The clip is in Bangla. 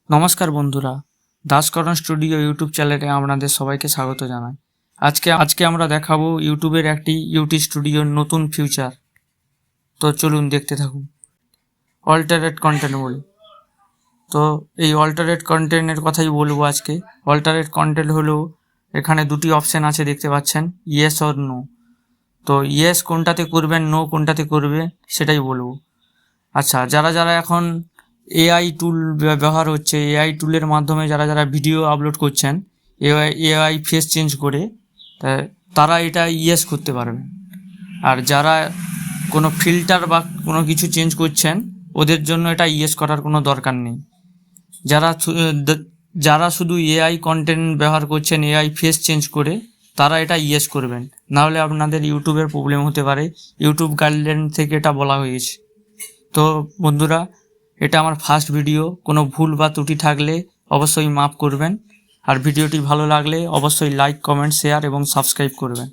নমস্কার বন্ধুরা, দাসকরণ স্টুডিও ইউটিউব চ্যানেলে আপনাদের সবাইকে স্বাগত জানাই। আজকে আমরা দেখাবো ইউটিউবের একটি ইউটি স্টুডিওর নতুন ফিউচার। তো চলুন দেখতে থাকুন। অল্টারেট কন্টেন্ট বলি, তো এই অল্টারেট কন্টেন্টের কথাই বলবো আজকে। অল্টারেট কন্টেন্ট হলো, এখানে দুটি অপশান আছে দেখতে পাচ্ছেন, ইয়েস অর নো। তো ইয়েস কোনটাতে করবেন, নো কোনটাতে করবেন সেটাই বলবো। আচ্ছা, যারা এখন এআই টুল ব্যবহার হচ্ছে, এআই টুলের মাধ্যমে যারা ভিডিও আপলোড করছেন এআই ফেস চেঞ্জ করে, তারা এটা ইয়েস করতে পারবে। আর যারা কোনো ফিল্টার বা কোনো কিছু চেঞ্জ করছেন, ওদের জন্য এটা ইয়েস করার কোনো দরকার নেই। যারা শুধু এআই কন্টেন্ট ব্যবহার করছেন এআই ফেস চেঞ্জ করে, তারা এটা ইয়েস করবেন, নাহলে আপনাদের ইউটিউবের প্রবলেম হতে পারে। ইউটিউব গাইডলাইন থেকে এটা বলা হয়েছে। তো বন্ধুরা, এটা আমার ফার্স্ট ভিডিও, কোনো ভুল বা ত্রুটি থাকলে অবশ্যই মাফ করবেন। আর ভিডিওটি ভালো লাগলে অবশ্যই লাইক, কমেন্ট, শেয়ার এবং সাবস্ক্রাইব করবেন।